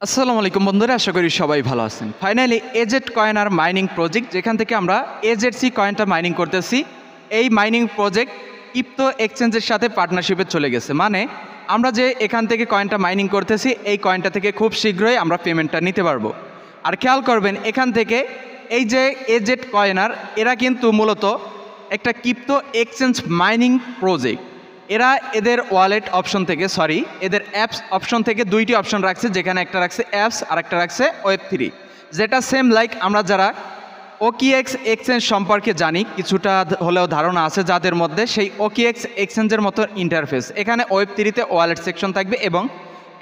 আসসালামু আলাইকুম বন্ধুরা, আশা করি সবাই ভালো আছেন। ফাইনালি এজেড কয়েন আর মাইনিং প্রজেক্ট, যেখান থেকে আমরা এজেডসি কয়েনটা মাইনিং করতেছি, এই মাইনিং প্রজেক্ট ক্রিপ্টো এক্সচেঞ্জের সাথে পার্টনারশিপে চলে গেছে। মানে আমরা যে এখান থেকে কয়েনটা মাইনিং করতেছি, এই কয়েনটা থেকে খুব শীঘ্রই আমরা পেমেন্টটা নিতে পারবো। আর খেয়াল করবেন, এখান থেকে এই যে এজেড কয়েনার, এরা কিন্তু মূলত একটা ক্রিপ্টো এক্সচেঞ্জ মাইনিং প্রজেক্ট। এরা এদের ওয়ালেট অপশন থেকে এদের অ্যাপস অপশন থেকে দুইটি অপশন রাখছে, যেখানে একটা রাখছে অ্যাপস আর একটা রাখছে ওয়েব3, যেটা সেম লাইক আমরা যারা ওকিএক্স এক্সচেঞ্জ সম্পর্কে জানি, কিছুটা হলেও ধারণা আছে যাদের মধ্যে, সেই ওকিএক্স এক্সচেঞ্জের মতো ইন্টারফেস। এখানে ওয়েব3তে ওয়ালেট সেকশন থাকবে এবং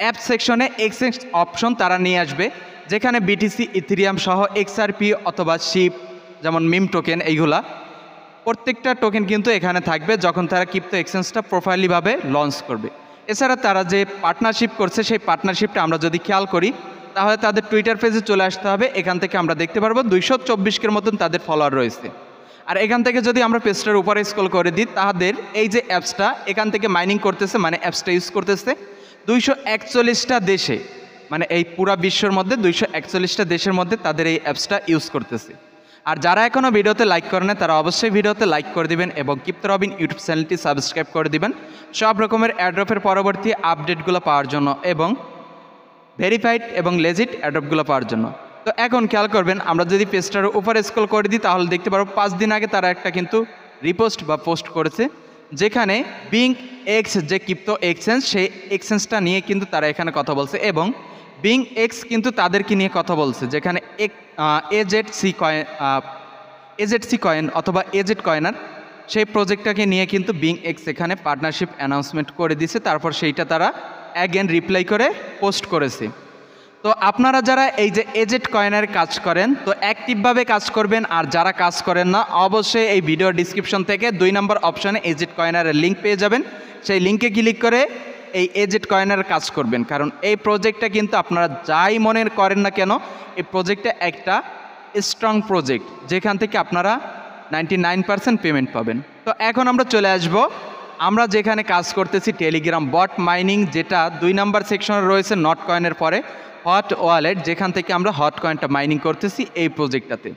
অ্যাপ সেকশনে এক্সচেঞ্জ অপশন তারা নিয়ে আসবে, যেখানে বিটিসি, ইথেরিয়াম সহ এক্সআরপি অথবা শিপ, যেমন মিম টোকেন, এইগুলা প্রত্যেকটা টোকেন কিন্তু এখানে থাকবে যখন তারা ক্রিপ্টো এক্সচেঞ্জটা প্রোফাইলিভাবে লঞ্চ করবে। এছাড়া তারা যে পার্টনারশিপ করছে, সেই পার্টনারশিপটা আমরা যদি খেয়াল করি, তাহলে তাদের টুইটার পেজে চলে আসতে হবে। এখান থেকে আমরা দেখতে পারবো 224-এর মতন তাদের ফলোয়ার রয়েছে। আর এখান থেকে যদি আমরা পেজটার উপরে স্ক্রল করে দিই, তাদের এই যে অ্যাপসটা এখান থেকে মাইনিং করতেছে, মানে অ্যাপসটা ইউজ করতেছে 241টা দেশে, মানে এই পুরা বিশ্বের মধ্যে 241টা দেশের মধ্যে তাদের এই অ্যাপসটা ইউজ করতেছে। আর যারা এখনও ভিডিওতে লাইক করে না, তারা অবশ্যই ভিডিওতে লাইক করে দিবেন এবং ক্রিপ্টো রবিন ইউটিউব চ্যানেলটি সাবস্ক্রাইব করে দিবেন সব রকমের অ্যাড্রপের পরবর্তী আপডেটগুলো পাওয়ার জন্য এবং ভেরিফাইড এবং লেজিট অ্যাড্রপগুলো পাওয়ার জন্য। তো এখন খেয়াল করবেন, আমরা যদি পেজটার উপরে স্ক্রল করে দিই, তাহলে দেখতে পারবো 5 দিন আগে তারা একটা কিন্তু রিপোস্ট বা পোস্ট করেছে, যেখানে বিং এক্স যে ক্রিপ্টো এক্সচেঞ্জ, সেই এক্সচেঞ্জটা নিয়ে কিন্তু তারা এখানে কথা বলছে এবং বিং এক্স কিন্তু তাদেরকে নিয়ে কথা বলছে, যেখানে এজেডসি কয়েন অথবা এজেড কয়েনার, সেই প্রজেক্টটাকে নিয়ে কিন্তু বিং এক্স এখানে পার্টনারশিপ অ্যানাউন্সমেন্ট করে দিছে। তারপর সেইটা তারা অ্যাগেন রিপ্লাই করে পোস্ট করেছে। তো আপনারা যারা এই যে এজেড কয়েনের কাজ করেন, তো অ্যাক্টিভভাবে কাজ করবেন। আর যারা কাজ করেন না, অবশ্যই এই ভিডিও ডিসক্রিপশন থেকে 2 নম্বর অপশানে এজেড কয়েনারের লিঙ্ক পেয়ে যাবেন। সেই লিঙ্কে ক্লিক করে এই এজেড কয়েনের কাজ করবেন, কারণ এই প্রজেক্টটা কিন্তু আপনারা যাই মনে করেন না কেন, এই প্রজেক্টটা একটা স্ট্রং প্রজেক্ট, যেখান থেকে আপনারা 99% পেমেন্ট পাবেন। তো এখন আমরা চলে আসব, আমরা যেখানে কাজ করতেছি টেলিগ্রাম বট মাইনিং, যেটা 2 নম্বর সেকশনে রয়েছে নট কয়েনের পরে হট ওয়ালেট, যেখান থেকে আমরা হট কয়েনটা মাইনিং করতেছি এই প্রজেক্টটাতে।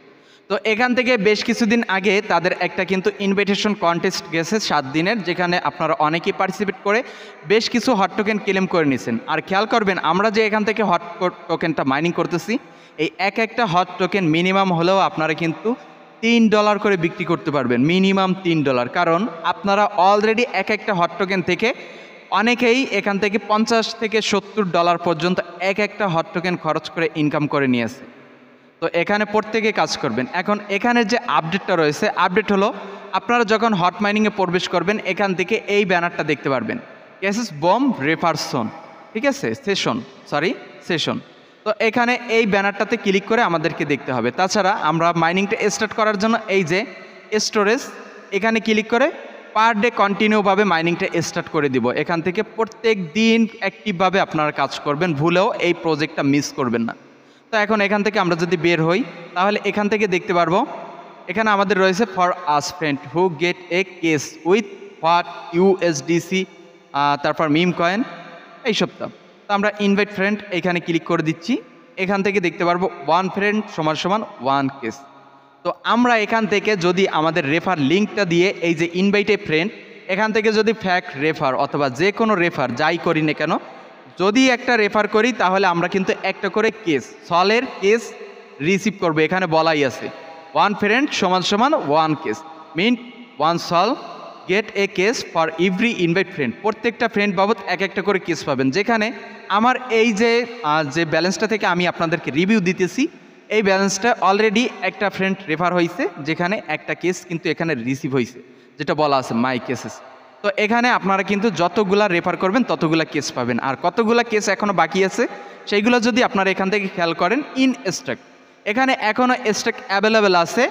তো এখান থেকে বেশ কিছুদিন আগে তাদের একটা কিন্তু ইনভিটেশন কন্টেস্ট গেছে 7 দিনের, যেখানে আপনারা অনেকেই পার্টিসিপেট করে বেশ কিছু হট টোকেন ক্লেম করে নিয়েছেন। আর খেয়াল করবেন, আমরা যে এখান থেকে হট টোকেনটা মাইনিং করতেছি, এই একটা হট টোকেন মিনিমাম হলেও আপনারা কিন্তু $3 করে বিক্রি করতে পারবেন, মিনিমাম $3, কারণ আপনারা অলরেডি একটা হট টোকেন থেকে অনেকেই এখান থেকে $50 থেকে $70 পর্যন্ত একটা হট টোকেন খরচ করে ইনকাম করে নিয়েছে। তো এখানে প্রত্যেকে কাজ করবেন। এখন এখানে যে আপডেটটা রয়েছে, আপডেট হলো আপনারা যখন হট মাইনিংয়ে প্রবেশ করবেন, এখান থেকে এই ব্যানারটা দেখতে পারবেন, কেসেস বম রেফারসন, ঠিক আছে, সেশন। তো এখানে এই ব্যানারটাতে ক্লিক করে আমাদেরকে দেখতে হবে। তাছাড়া আমরা মাইনিংটা স্টার্ট করার জন্য এই যে স্টোরেজ, এখানে ক্লিক করে পার ডে কন্টিনিউভাবে মাইনিংটা স্টার্ট করে দিব। এখান থেকে প্রত্যেক দিন অ্যাক্টিভভাবে আপনারা কাজ করবেন, ভুলেও এই প্রজেক্টটা মিস করবেন না। তো এখন এখান থেকে আমরা যদি বের হই, তাহলে এখান থেকে দেখতে পারবো, এখানে আমাদের রয়েছে for us friend who gate a case with what USDC, তারপর মিম কয়েন, এইসবটা। তো আমরা ইনভাইট ফ্রেন্ড এখানে ক্লিক করে দিচ্ছি। এখান থেকে দেখতে পারবো 1 ফ্রেন্ড = 1 কেস। তো আমরা এখান থেকে যদি আমাদের রেফার লিঙ্কটা দিয়ে এই যে ইনভাইট এ ফ্রেন্ড, এখান থেকে যদি ফ্যাক্ট রেফার অথবা যে কোনো রেফার যাই করি না কেন, যদি একটা রেফার করি, তাহলে আমরা কিন্তু একটা করে সলের কেস রিসিভ করবো। এখানে বলাই আছে 1 ফ্রেন্ড = 1 কেস, মিন 1 সল get a case for every invite friend. প্রত্যেকটা ফ্রেন্ড বাবদ একটা করে কেস পাবেন। যেখানে আমার এই যে ব্যালেন্সটা থেকে আমি আপনাদেরকে রিভিউ দিতেছি, এই ব্যালেন্সটা অলরেডি একটা ফ্রেন্ড রেফার হয়েছে, যেখানে একটা কেস কিন্তু এখানে রিসিভ হয়েছে, যেটা বলা আছে মাই কেসেস। তো এখানে আপনারা কিন্তু যতগুলা রেফার করবেন ততগুলা কেস পাবেন। আর কতগুলা কেস এখনও বাকি আছে, সেইগুলো যদি আপনারা এখান থেকে খেয়াল করেন, ইন স্টক এখানে এখনও স্টক অ্যাভেলেবেল আছে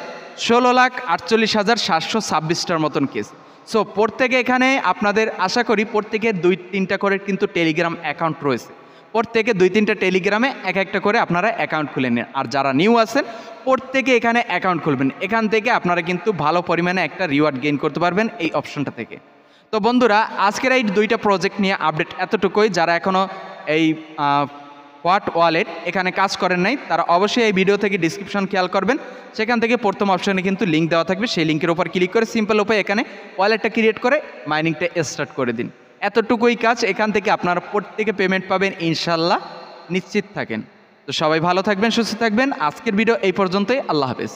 16,48,726টার মতন কেস। সো প্রত্যেকে এখানে আপনাদের আশা করি প্রত্যেকের 2-3টা করে কিন্তু টেলিগ্রাম অ্যাকাউন্ট রয়েছে, প্রত্যেকে 2-3টা টেলিগ্রামে একটা করে আপনারা অ্যাকাউন্ট খুলে নেন। আর যারা নিউ আছেন, প্রত্যেকে এখানে অ্যাকাউন্ট খুলবেন। এখান থেকে আপনারা কিন্তু ভালো পরিমাণে একটা রিওয়ার্ড গেইন করতে পারবেন এই অপশনটা থেকে। তো বন্ধুরা, আজকের এই 2টা প্রজেক্ট নিয়ে আপডেট এতটুকুই। যারা এখনও এই হোয়াট ওয়ালেট এখানে কাজ করেন নাই, তারা অবশ্যই এই ভিডিও থেকে ডিসক্রিপশন খেয়াল করবেন, সেখান থেকে প্রথম অপশনে কিন্তু লিঙ্ক দেওয়া থাকবে, সেই লিঙ্কের উপর ক্লিক করে সিম্পল উপায় এখানে ওয়ালেটটা ক্রিয়েট করে মাইনিংটা স্টার্ট করে দিন। এতটুকুই কাজ, এখান থেকে আপনারা প্রত্যেকে পেমেন্ট পাবেন ইনশাল্লাহ, নিশ্চিত থাকেন। তো সবাই ভালো থাকবেন, সুস্থ থাকবেন। আজকের ভিডিও এই পর্যন্তই, আল্লাহ হাফেজ।